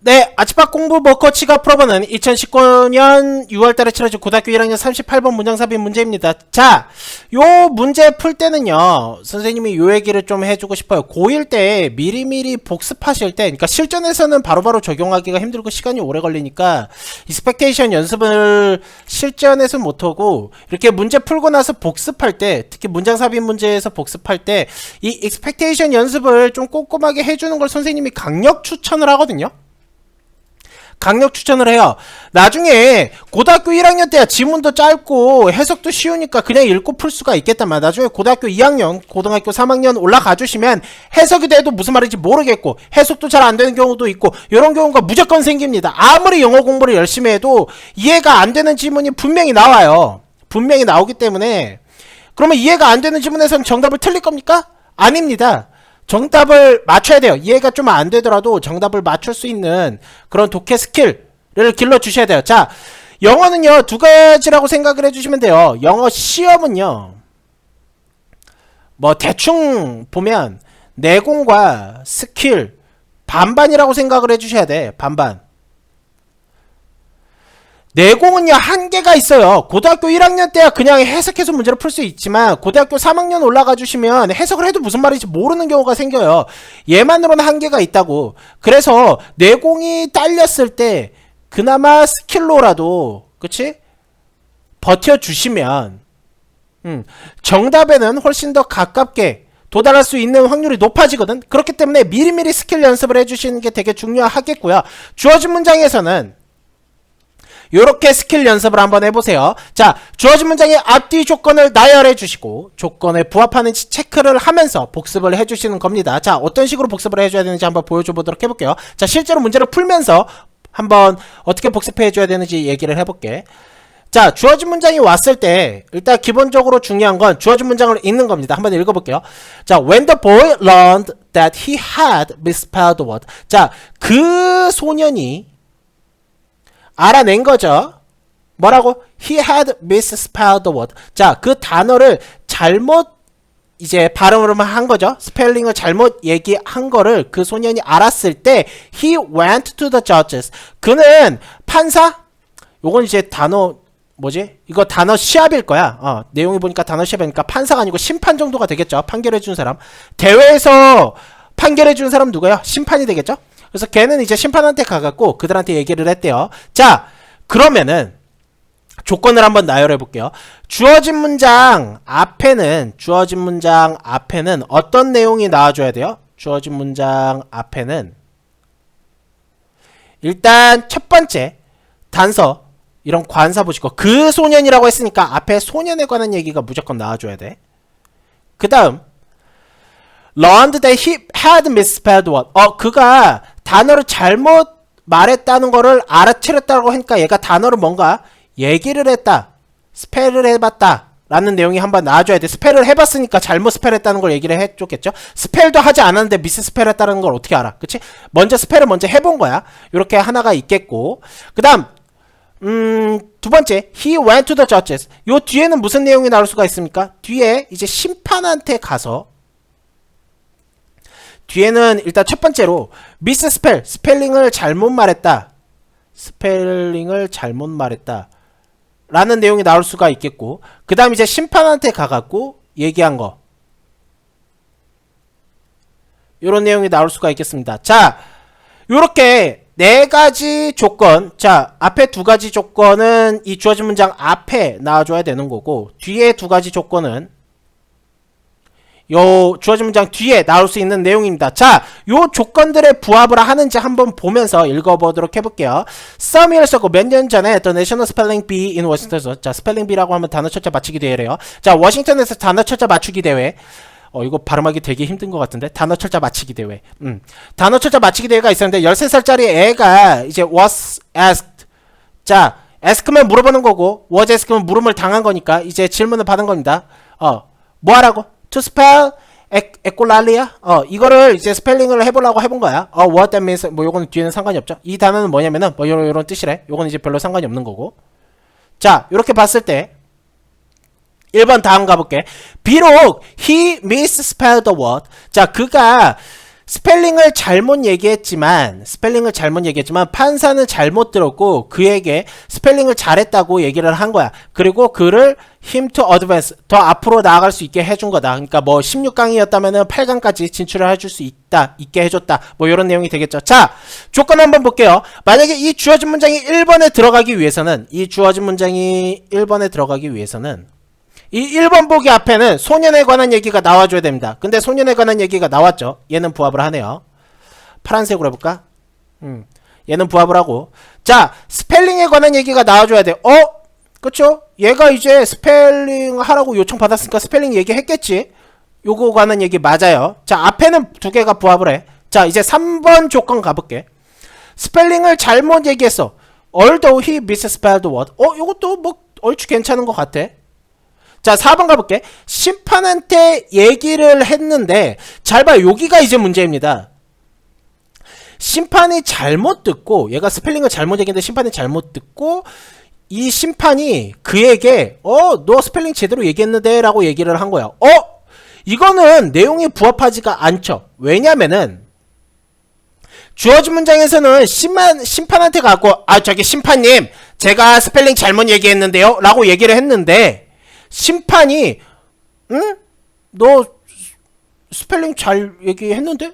네, 아치팍 공부 먹거치가 풀어보는 2019년 6월달에 치러진 고등학교 1학년 38번 문장삽입 문제입니다. 자, 요 문제 풀 때는요, 선생님이 요 얘기를 좀 해주고 싶어요. 고1 때 미리미리 복습하실 때, 그러니까 실전에서는 바로바로 적용하기가 힘들고 시간이 오래 걸리니까 익스펙테이션 연습을 실전에서 못하고 이렇게 문제 풀고 나서 복습할 때, 특히 문장삽입 문제에서 복습할 때 이 익스펙테이션 연습을 좀 꼼꼼하게 해주는 걸 선생님이 강력 추천을 하거든요. 강력 추천을 해요. 나중에 고등학교 1학년 때야 지문도 짧고 해석도 쉬우니까 그냥 읽고 풀 수가 있겠단 말이야. 나중에 고등학교 2학년, 고등학교 3학년 올라가 주시면 해석이 돼도 무슨 말인지 모르겠고 해석도 잘 안 되는 경우도 있고 이런 경우가 무조건 생깁니다. 아무리 영어 공부를 열심히 해도 이해가 안 되는 지문이 분명히 나와요. 분명히 나오기 때문에 그러면 이해가 안 되는 지문에서는 정답을 틀릴 겁니까? 아닙니다. 정답을 맞춰야 돼요. 이해가 좀 안 되더라도 정답을 맞출 수 있는 그런 독해 스킬을 길러주셔야 돼요. 자, 영어는요, 두 가지라고 생각을 해주시면 돼요. 영어 시험은요, 뭐, 대충 보면, 내공과 스킬, 반반이라고 생각을 해주셔야 돼. 반반. 내공은요 한계가 있어요. 고등학교 1학년 때야 그냥 해석해서 문제를 풀 수 있지만 고등학교 3학년 올라가 주시면 해석을 해도 무슨 말인지 모르는 경우가 생겨요. 얘만으로는 한계가 있다고. 그래서 내공이 딸렸을 때 그나마 스킬로라도 그치? 버텨주시면 정답에는 훨씬 더 가깝게 도달할 수 있는 확률이 높아지거든. 그렇기 때문에 미리미리 스킬 연습을 해주시는 게 되게 중요하겠고요. 주어진 문장에서는 요렇게 스킬 연습을 한번 해보세요. 자, 주어진 문장의 앞뒤 조건을 나열해 주시고 조건에 부합하는지 체크를 하면서 복습을 해주시는 겁니다. 자, 어떤 식으로 복습을 해줘야 되는지 한번 보여줘 보도록 해볼게요. 자, 실제로 문제를 풀면서 한번 어떻게 복습해줘야 되는지 얘기를 해볼게. 자, 주어진 문장이 왔을 때 일단 기본적으로 중요한 건 주어진 문장을 읽는 겁니다. 한번 읽어볼게요. 자, when the boy learned that he had misspelled the word. 자, 그 소년이 알아낸 거죠. 뭐라고? He had misspelled the word. 자, 그 단어를 잘못 이제 발음을 한 거죠. 스펠링을 잘못 얘기한 거를 그 소년이 알았을 때 he went to the judges. 그는 판사? 요건 이제 단어 뭐지? 이거 단어 시합일 거야. 내용이 보니까 단어 시합이니까 판사가 아니고 심판 정도가 되겠죠. 판결해 준 사람. 대회에서 판결해 준 사람 누구야? 심판이 되겠죠? 그래서 걔는 이제 심판한테 가갖고 그들한테 얘기를 했대요. 자, 그러면은 조건을 한번 나열해 볼게요. 주어진 문장 앞에는 어떤 내용이 나와줘야 돼요? 주어진 문장 앞에는 일단 첫 번째 단서 이런 관사 보시고 그 소년이라고 했으니까 앞에 소년에 관한 얘기가 무조건 나와줘야 돼. 그 다음 learned that he had misspelled what. 그가 단어를 잘못 말했다는 거를 알아차렸다고 하니까 얘가 단어를 뭔가 얘기를 했다. 스펠을 해봤다. 라는 내용이 한번 나와줘야 돼. 스펠을 해봤으니까 잘못 스펠했다는 걸 얘기를 해줬겠죠. 스펠도 하지 않았는데 미스스펠했다는 걸 어떻게 알아? 그치? 먼저 스펠을 먼저 해본 거야. 요렇게 하나가 있겠고. 그 다음 두 번째 he went to the judges. 요 뒤에는 무슨 내용이 나올 수가 있습니까? 뒤에 이제 심판한테 가서 뒤에는 일단 첫 번째로 미스스펠, 스펠링을 잘못 말했다 라는 내용이 나올 수가 있겠고 그 다음 이제 심판한테 가갖고 얘기한 거 요런 내용이 나올 수가 있겠습니다. 자, 요렇게 네 가지 조건. 자, 앞에 두 가지 조건은 이 주어진 문장 앞에 나와줘야 되는 거고 뒤에 두 가지 조건은 요 주어진 문장 뒤에 나올 수 있는 내용입니다. 자, 요 조건들에 부합을 하는지 한번 보면서 읽어보도록 해볼게요. Some years ago, 몇 년 전에 The National Spelling Bee in Washington. 자, 스펠링 비라고 하면 단어 철자 맞추기 대회래요. 자, 워싱턴에서 단어 철자 맞추기 대회. 이거 발음하기 되게 힘든 것 같은데. 단어 철자 맞추기 대회. 단어 철자 맞추기 대회가 있었는데 13살짜리 애가 이제 was asked. 자, ask면 물어보는 거고 was ask면 물음을 당한 거니까 이제 질문을 받은 겁니다. 뭐 하라고? To spell 에콜랄리아? 이거를 이제 스펠링을 해보려고 해본 거야. what that means. 뭐 요거는 뒤에는 상관이 없죠. 이 단어는 뭐냐면은 뭐 요런 뜻이래. 요거는 이제 별로 상관이 없는 거고. 자, 요렇게 봤을 때 1번 다음 가볼게. 비록 he misspelled the word. 자, 그가 스펠링을 잘못 얘기했지만 판사는 잘못 들었고 그에게 스펠링을 잘했다고 얘기를 한 거야. 그리고 그를 him to advance 더 앞으로 나아갈 수 있게 해준 거다. 그러니까 뭐 16강이었다면은 8강까지 진출을 해줄 수 있게 해줬다. 뭐 이런 내용이 되겠죠. 자, 조건 한번 볼게요. 만약에 이 주어진 문장이 1번에 들어가기 위해서는 이 1번 보기 앞에는 소년에 관한 얘기가 나와줘야 됩니다. 근데 소년에 관한 얘기가 나왔죠. 얘는 부합을 하네요. 파란색으로 해볼까? 얘는 부합을 하고. 자, 스펠링에 관한 얘기가 나와줘야 돼. 그쵸? 얘가 이제 스펠링 하라고 요청받았으니까 스펠링 얘기했겠지. 요거 관한 얘기 맞아요. 자, 앞에는 두 개가 부합을 해. 자, 이제 3번 조건 가볼게. 스펠링을 잘못 얘기했어. Although he misspelled word. 요것도 뭐 얼추 괜찮은 것 같아. 자, 4번 가볼게. 심판한테 얘기를 했는데, 잘 봐요. 여기가 이제 문제입니다. 심판이 잘못 듣고, 얘가 스펠링을 잘못 얘기했는데 심판이 잘못 듣고, 이 심판이 그에게, 너 스펠링 제대로 얘기했는데? 라고 얘기를 한 거야. 이거는 내용이 부합하지가 않죠. 왜냐면은, 주어진 문장에서는 심판한테 가고, 저기 심판님, 제가 스펠링 잘못 얘기했는데요? 라고 얘기를 했는데, 심판이 너 스펠링 잘 얘기했는데?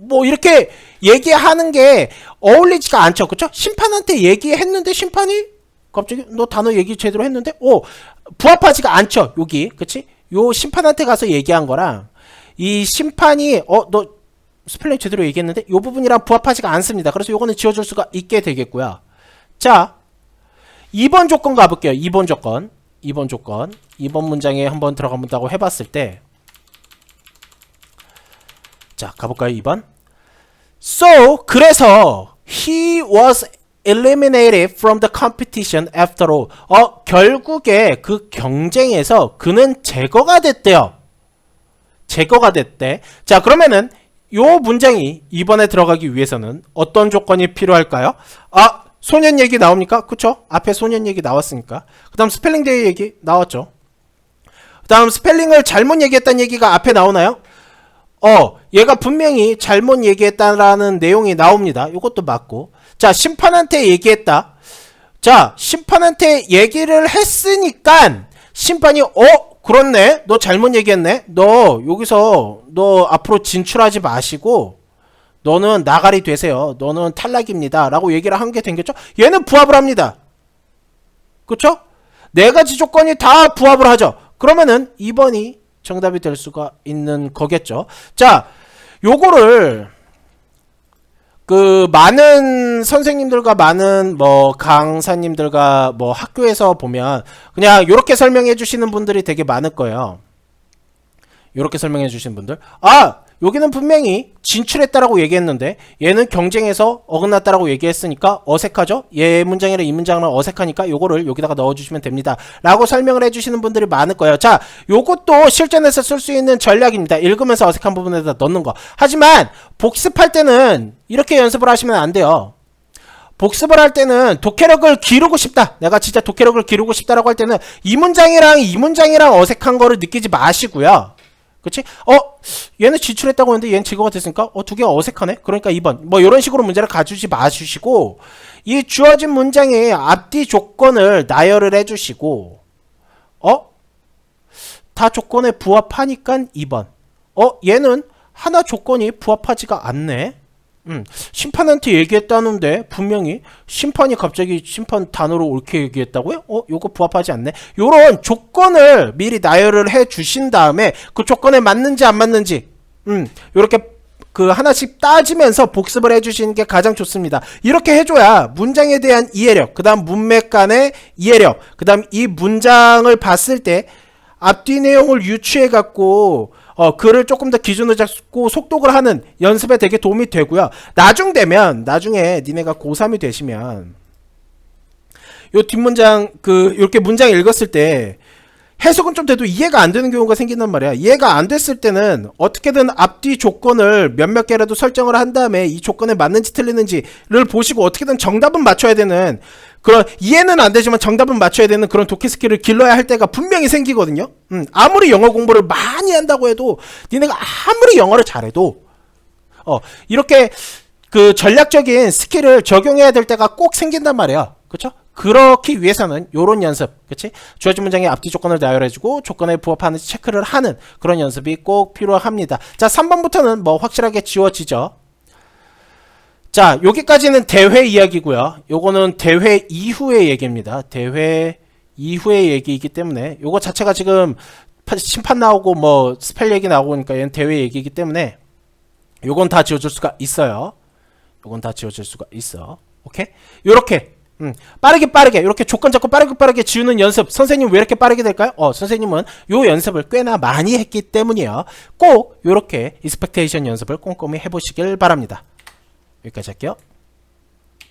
뭐 이렇게 얘기하는 게 어울리지가 않죠. 그쵸? 심판한테 얘기했는데 심판이 갑자기 너 단어 얘기 제대로 했는데? 부합하지가 않죠. 여기. 그치? 요 심판한테 가서 얘기한 거랑 이 심판이 너 스펠링 제대로 얘기했는데? 요 부분이랑 부합하지가 않습니다. 그래서 요거는 지워줄 수가 있게 되겠고요. 자, 2번 조건 가볼게요. 2번 조건. 2번 문장에 한번 들어가본다고 해봤을 때, 자, 가볼까요? 2번. So, 그래서 he was eliminated from the competition after all. 결국에 그 경쟁에서 그는 제거가 됐대요. 자, 그러면은 요 문장이 2번에 들어가기 위해서는 어떤 조건이 필요할까요? 소년 얘기 나옵니까? 그쵸? 앞에 소년 얘기 나왔으니까. 그 다음 스펠링 데이 얘기 나왔죠. 그 다음 스펠링을 잘못 얘기했다는 얘기가 앞에 나오나요? 얘가 분명히 잘못 얘기했다라는 내용이 나옵니다. 이것도 맞고. 자, 심판한테 얘기했다. 자, 심판한테 얘기를 했으니까 심판이 그렇네. 너 잘못 얘기했네. 너 여기서 너 앞으로 진출하지 마시고 너는 나가리 되세요. 너는 탈락입니다. 라고 얘기를 한 게 된겠죠? 얘는 부합을 합니다. 그쵸? 네 가지 조건이 다 부합을 하죠. 그러면은 2번이 정답이 될 수가 있는 거겠죠. 자, 요거를 많은 선생님들과 많은 강사님들과 학교에서 보면 그냥 요렇게 설명해 주시는 분들이 되게 많을 거예요. 요렇게 설명해 주시는 분들. 여기는 분명히 진출했다라고 얘기했는데 얘는 경쟁에서 어긋났다라고 얘기했으니까 어색하죠? 얘 문장이랑 이 문장은 어색하니까 요거를 여기다가 넣어주시면 됩니다. 라고 설명을 해주시는 분들이 많을 거예요. 자, 요것도 실전에서 쓸 수 있는 전략입니다. 읽으면서 어색한 부분에다 넣는 거. 하지만 복습할 때는 이렇게 연습을 하시면 안 돼요. 복습을 할 때는 독해력을 기르고 싶다. 내가 진짜 독해력을 기르고 싶다라고 할 때는 이 문장이랑 어색한 거를 느끼지 마시고요. 그치? 얘는 진출했다고 했는데 얘는 제거가 됐으니까 두 개가 어색하네? 그러니까 2번 이런 식으로 문제를 가주지 마주시고 이 주어진 문장의 앞뒤 조건을 나열을 해주시고 다 조건에 부합하니까 2번 얘는 하나 조건이 부합하지가 않네. 심판한테 얘기했다는데 분명히 심판이 갑자기 심판 단어로 옳게 얘기했다고요? 요거 부합하지 않네. 요런 조건을 미리 나열을 해 주신 다음에 그 조건에 맞는지 안 맞는지 요렇게 하나씩 따지면서 복습을 해 주시는 게 가장 좋습니다. 이렇게 해줘야 문장에 대한 이해력, 그 다음 문맥 간의 이해력, 그 다음 이 문장을 봤을 때 앞뒤 내용을 유추해 갖고 글을 조금 더 기준을 잡고 속독을 하는 연습에 되게 도움이 되고요. 나중에 니네가 고3이 되시면 요 뒷문장 이렇게 문장 읽었을 때 해석은 좀 돼도 이해가 안 되는 경우가 생긴단 말이야. 이해가 안 됐을 때는 어떻게든 앞뒤 조건을 몇몇 개라도 설정을 한 다음에 이 조건에 맞는지 틀리는지를 보시고 어떻게든 정답은 맞춰야 되는 그런, 이해는 안 되지만 정답은 맞춰야 되는 그런 독해 스킬을 길러야 할 때가 분명히 생기거든요. 아무리 영어 공부를 많이 한다고 해도 니네가 아무리 영어를 잘해도 이렇게 그 전략적인 스킬을 적용해야 될 때가 꼭 생긴단 말이야. 그쵸? 그렇기 위해서는 요런 연습, 그치? 주어진 문장의 앞뒤 조건을 나열해주고 조건에 부합하는지 체크를 하는 그런 연습이 꼭 필요합니다. 자, 3번부터는 뭐 확실하게 지워지죠. 자, 여기까지는 대회 이야기고요. 요거는 대회 이후의 얘기입니다. 대회 이후의 얘기이기 때문에 요거 자체가 지금 심판 나오고 뭐 스펠 얘기 나오니까 얘는 대회 얘기이기 때문에 요건 다 지워줄 수가 있어요. 요건 다 지워질 수가 있어. 오케이? 요렇게 빠르게 이렇게 조건 잡고 빠르게 지우는 연습. 선생님 왜 이렇게 빠르게 될까요? 선생님은 요 연습을 꽤나 많이 했기 때문이에요. 꼭 요렇게 익스펙테이션 연습을 꼼꼼히 해보시길 바랍니다. 여기까지 할게요.